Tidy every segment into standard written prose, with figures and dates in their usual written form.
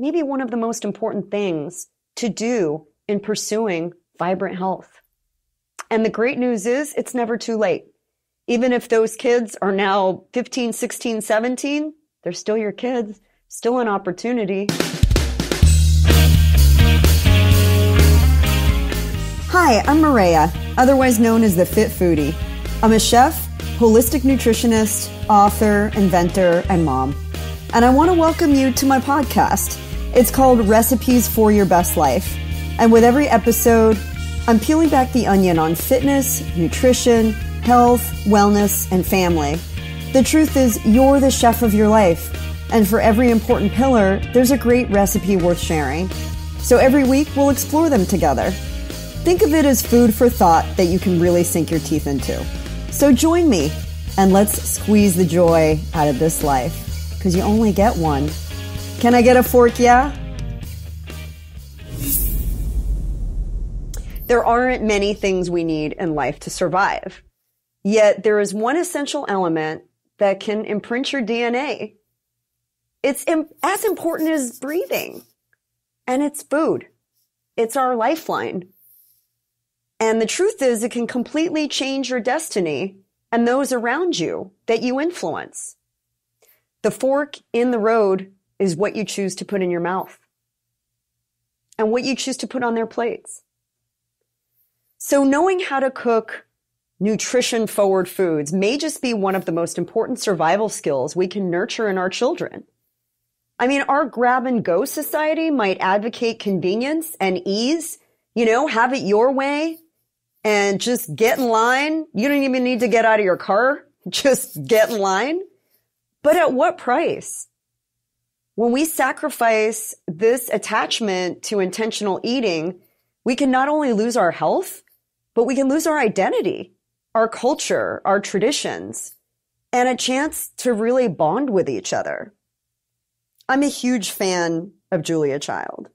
maybe one of the most important things to do in pursuing vibrant health. And the great news is it's never too late. Even if those kids are now 15, 16, 17, they're still your kids, still an opportunity. Hi, I'm Mareya, otherwise known as the Fit Foodie. I'm a chef, holistic nutritionist, author, inventor, and mom. And I want to welcome you to my podcast. It's called Recipes for Your Best Life. And with every episode, I'm peeling back the onion on fitness, nutrition, health, wellness, and family. The truth is, you're the chef of your life. And for every important pillar, there's a great recipe worth sharing. So every week, we'll explore them together. Think of it as food for thought that you can really sink your teeth into. So join me, and let's squeeze the joy out of this life, because you only get one. Can I get a fork, yeah? There aren't many things we need in life to survive. Yet there is one essential element that can imprint your DNA. It's as important as breathing. And it's food. It's our lifeline. And the truth is, it can completely change your destiny and those around you that you influence. The fork in the road is what you choose to put in your mouth and what you choose to put on their plates. So knowing how to cook nutrition-forward foods may just be one of the most important survival skills we can nurture in our children. I mean, our grab-and-go society might advocate convenience and ease, have it your way and just get in line. You don't even need to get out of your car. Just get in line. But at what price? When we sacrifice this attachment to intentional eating, we can not only lose our health, but we can lose our identity, our culture, our traditions, and a chance to really bond with each other. I'm a huge fan of Julia Child.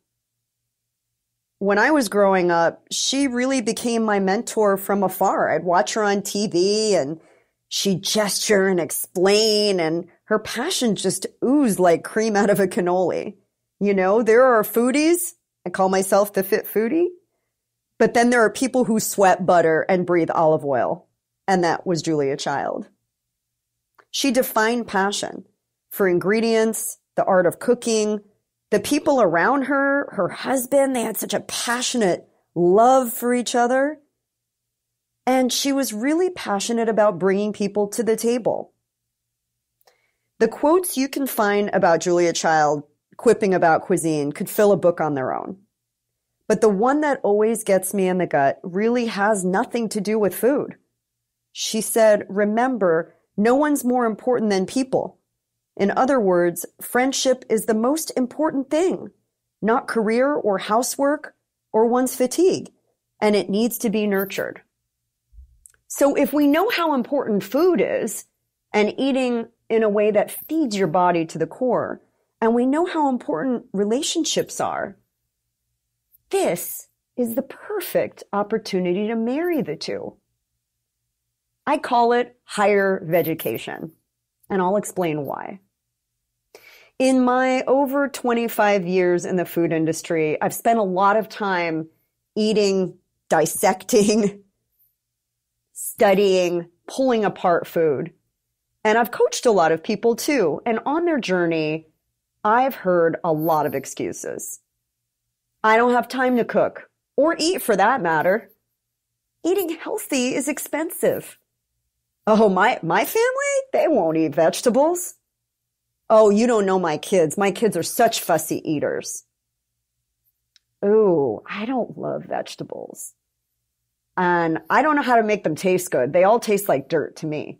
When I was growing up, she really became my mentor from afar. I'd watch her on TV and she'd gesture and explain, and her passion just oozed like cream out of a cannoli. There are foodies. I call myself the Fit Foodie. But then there are people who sweat butter and breathe olive oil. And that was Julia Child. She defined passion for ingredients, the art of cooking, the people around her, her husband. They had such a passionate love for each other. And she was really passionate about bringing people to the table. The quotes you can find about Julia Child quipping about cuisine could fill a book on their own. But the one that always gets me in the gut really has nothing to do with food. She said, "Remember, no one's more important than people. In other words, friendship is the most important thing, not career or housework or one's fatigue, and it needs to be nurtured." So if we know how important food is and eating in a way that feeds your body to the core, and we know how important relationships are, this is the perfect opportunity to marry the two. I call it higher vegucation, and I'll explain why. In my over 25 years in the food industry, I've spent a lot of time eating, dissecting, studying, pulling apart food. And I've coached a lot of people too. And on their journey, I've heard a lot of excuses. I don't have time to cook, or eat for that matter. Eating healthy is expensive. Oh, my family, they won't eat vegetables. Oh, you don't know my kids. My kids are such fussy eaters. Ooh, I don't love vegetables. And I don't know how to make them taste good. They all taste like dirt to me.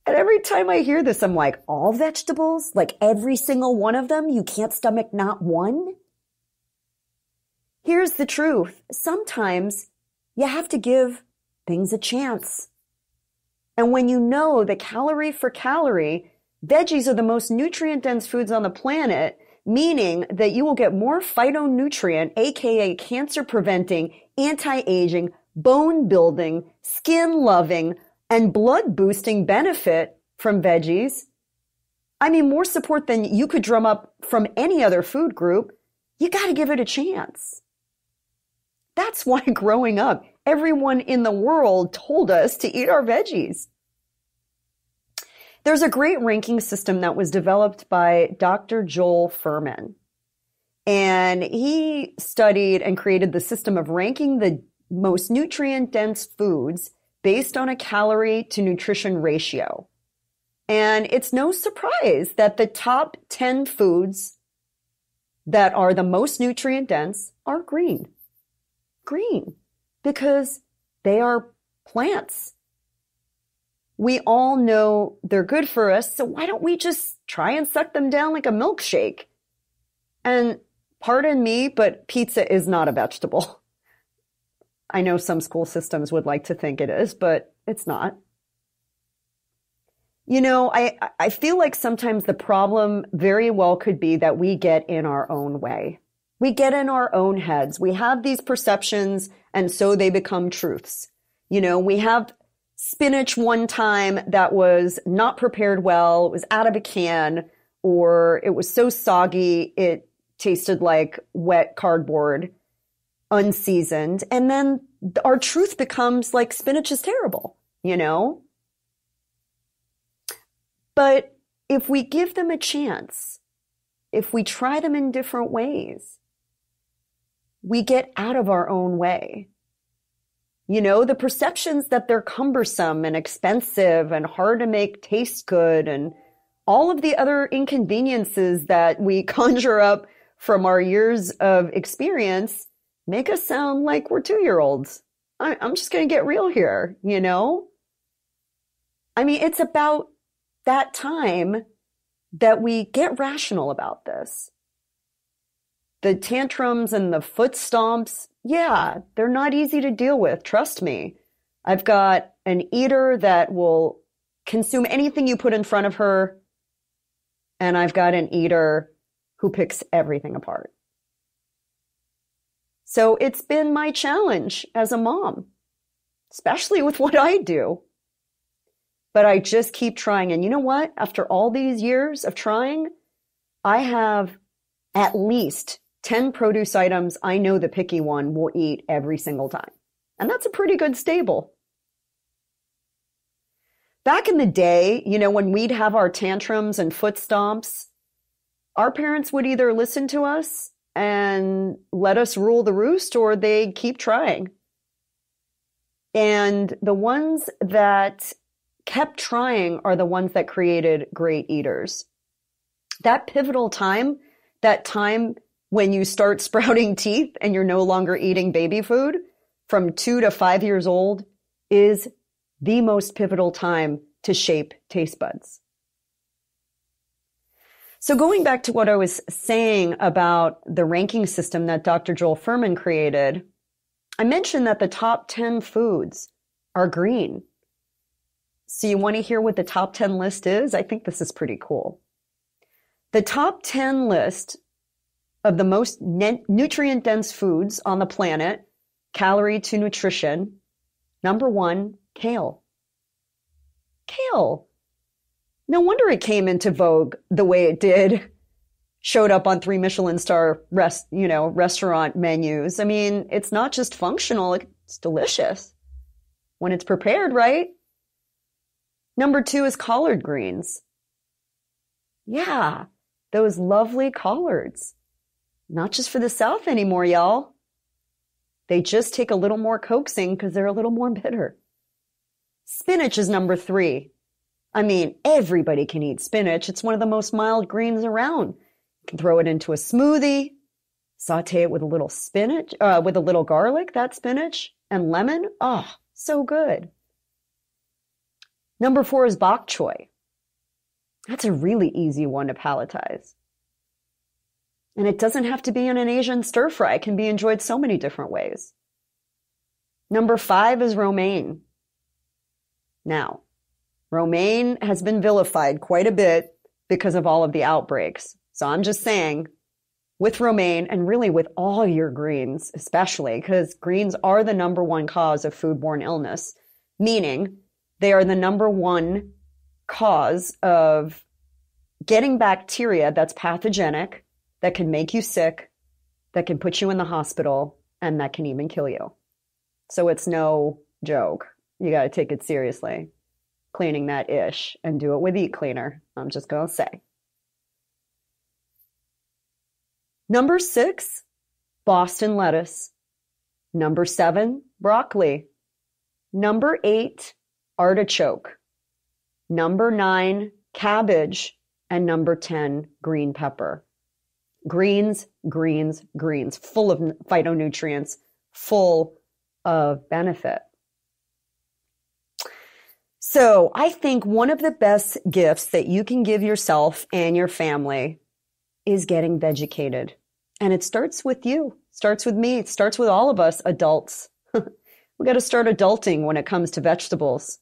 And every time I hear this, I'm like, all vegetables? Like every single one of them? You can't stomach not one? Here's the truth. Sometimes you have to give things a chance. And when you know that calorie for calorie, veggies are the most nutrient-dense foods on the planet, meaning that you will get more phytonutrient, aka cancer-preventing, anti-aging, bone-building, skin-loving, and blood-boosting benefit from veggies, I mean, more support than you could drum up from any other food group. You got to give it a chance. That's why growing up, everyone in the world told us to eat our veggies. There's a great ranking system that was developed by Dr. Joel Fuhrman. And he studied and created the system of ranking the most nutrient-dense foods based on a calorie to nutrition ratio. And it's no surprise that the top 10 foods that are the most nutrient dense are green. Green, because they are plants. We all know they're good for us, so why don't we just try and suck them down like a milkshake? And pardon me, but pizza is not a vegetable. I know some school systems would like to think it is, but it's not. You know, I feel like sometimes the problem very well could be that we get in our own way. We get in our own heads. We have these perceptions, and so they become truths. You know, we have spinach one time that was not prepared well, it was out of a can, or it was so soggy it tasted like wet cardboard, unseasoned. And then our truth becomes like spinach is terrible, you know? But if we give them a chance, if we try them in different ways, we get out of our own way. You know, the perceptions that they're cumbersome and expensive and hard to make taste good and all of the other inconveniences that we conjure up from our years of experience make us sound like we're 2-year-olds. I'm just going to get real here, you know? I mean, it's about that time that we get rational about this. The tantrums and the foot stomps, yeah, they're not easy to deal with. Trust me. I've got an eater that will consume anything you put in front of her. And I've got an eater who picks everything apart. So it's been my challenge as a mom, especially with what I do. But I just keep trying. And you know what? After all these years of trying, I have at least 10 produce items I know the picky one will eat every single time. And that's a pretty good stable. Back in the day, you know, when we'd have our tantrums and foot stomps, our parents would either listen to us and let us rule the roost, or they'd keep trying. And the ones that kept trying are the ones that created great eaters. That pivotal time, that time when you start sprouting teeth and you're no longer eating baby food from 2 to 5 years old, is the most pivotal time to shape taste buds. So going back to what I was saying about the ranking system that Dr. Joel Fuhrman created, I mentioned that the top 10 foods are green. So you want to hear what the top 10 list is? I think this is pretty cool. The top 10 list of the most nutrient-dense foods on the planet, calorie to nutrition. Number 1, kale. Kale. No wonder it came into vogue the way it did. Showed up on 3 Michelin star restaurant menus. I mean, it's not just functional, it's delicious when it's prepared right. Number 2 is collard greens. Yeah, those lovely collards. Not just for the South anymore, y'all. They just take a little more coaxing because they're a little more bitter. Spinach is number 3. I mean, everybody can eat spinach. It's one of the most mild greens around. You can throw it into a smoothie, saute it with a little spinach, with a little garlic, that spinach, and lemon. Oh, so good. Number 4 is bok choy. That's a really easy one to palletize. And it doesn't have to be in an Asian stir fry. It can be enjoyed so many different ways. Number 5 is romaine. Now, romaine has been vilified quite a bit because of all of the outbreaks. So I'm just saying, with romaine, and really with all your greens, especially, because greens are the number 1 cause of foodborne illness, meaning they are the number 1 cause of getting bacteria that's pathogenic, that can make you sick, that can put you in the hospital, and that can even kill you. So it's no joke. You got to take it seriously. Cleaning that ish, and do it with Eat Cleaner. I'm just going to say. Number 6, Boston lettuce. Number 7, broccoli. Number 8, artichoke. Number 9, cabbage. And number 10, green pepper. Greens, greens, greens, full of phytonutrients, full of benefit. So I think one of the best gifts that you can give yourself and your family is getting vegucated. And it starts with you, starts with me, it starts with all of us adults. We got to start adulting when it comes to vegetables.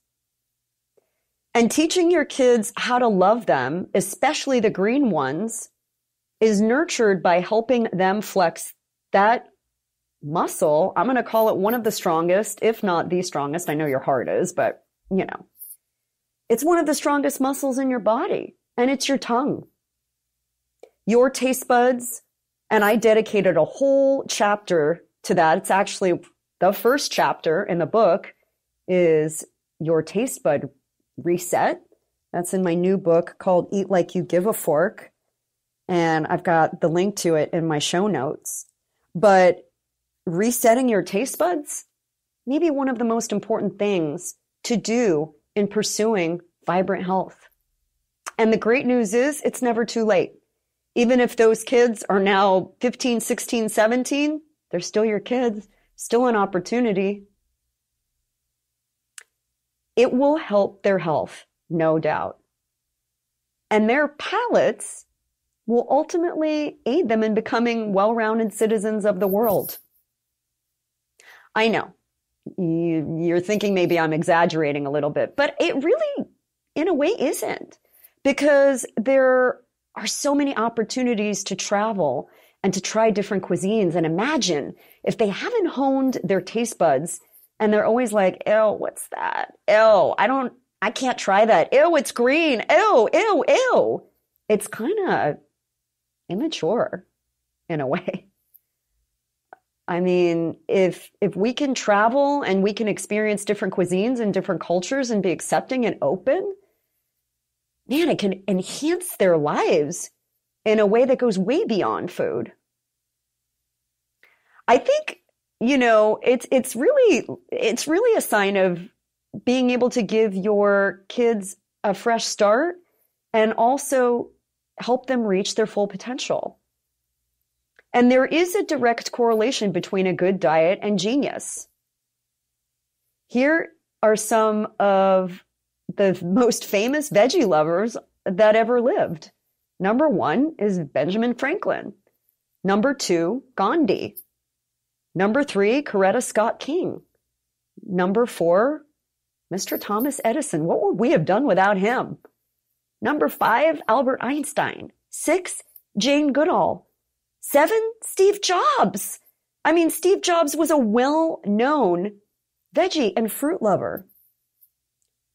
And teaching your kids how to love them, especially the green ones, is nurtured by helping them flex that muscle. I'm going to call it one of the strongest, if not the strongest. I know your heart is, but you know, it's one of the strongest muscles in your body, and it's your tongue. Your taste buds, and I dedicated a whole chapter to that. It's actually the first chapter in the book is your taste bud reset. That's in my new book called Eat Like You Give a Fork. And I've got the link to it in my show notes. But resetting your taste buds, maybe one of the most important things to do in pursuing vibrant health. And the great news is it's never too late. Even if those kids are now 15, 16, 17, they're still your kids, still an opportunity. It will help their health, no doubt. And their palates will ultimately aid them in becoming well-rounded citizens of the world. I know you're thinking maybe I'm exaggerating a little bit, but it really, in a way, isn't, because there are so many opportunities to travel and to try different cuisines. And imagine if they haven't honed their taste buds and they're always like, ew, what's that? Ew, I can't try that. Ew, it's green. Ew, ew, ew. It's kind of immature in a way. I mean, if we can travel and we can experience different cuisines and different cultures and be accepting and open, man, it can enhance their lives in a way that goes way beyond food. I think, it's really a sign of being able to give your kids a fresh start and also help them reach their full potential. And there is a direct correlation between a good diet and genius. Here are some of the most famous veggie lovers that ever lived. Number 1 is Benjamin Franklin. Number 2, Gandhi. Number 3, Coretta Scott King. Number 4, Mr. Thomas Edison. What would we have done without him? Number 5, Albert Einstein. 6, Jane Goodall. 7, Steve Jobs. I mean, Steve Jobs was a well-known veggie and fruit lover.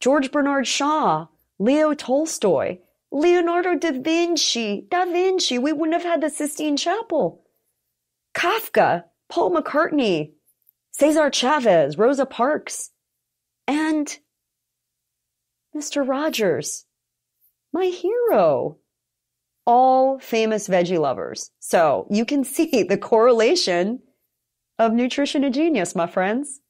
George Bernard Shaw, Leo Tolstoy, Leonardo da Vinci, we wouldn't have had the Sistine Chapel. Kafka, Paul McCartney, Cesar Chavez, Rosa Parks, and Mr. Rogers, my hero. All famous veggie lovers. So you can see the correlation of nutrition and genius, my friends.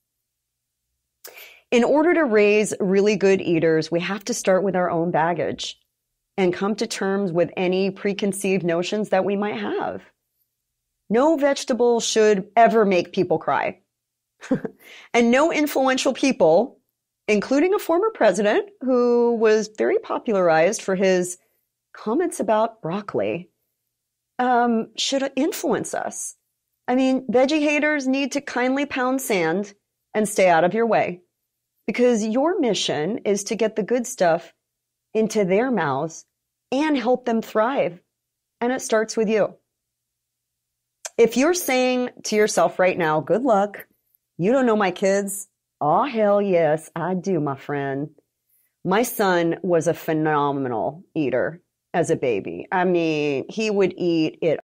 In order to raise really good eaters, we have to start with our own baggage and come to terms with any preconceived notions that we might have. No vegetable should ever make people cry. And no influential people, including a former president who was very popularized for his comments about broccoli, should influence us. I mean, veggie haters need to kindly pound sand and stay out of your way, because your mission is to get the good stuff into their mouths and help them thrive. And it starts with you. If you're saying to yourself right now, good luck, you don't know my kids. Oh, hell yes, I do, my friend. My son was a phenomenal eater. as a baby. I mean, he would eat it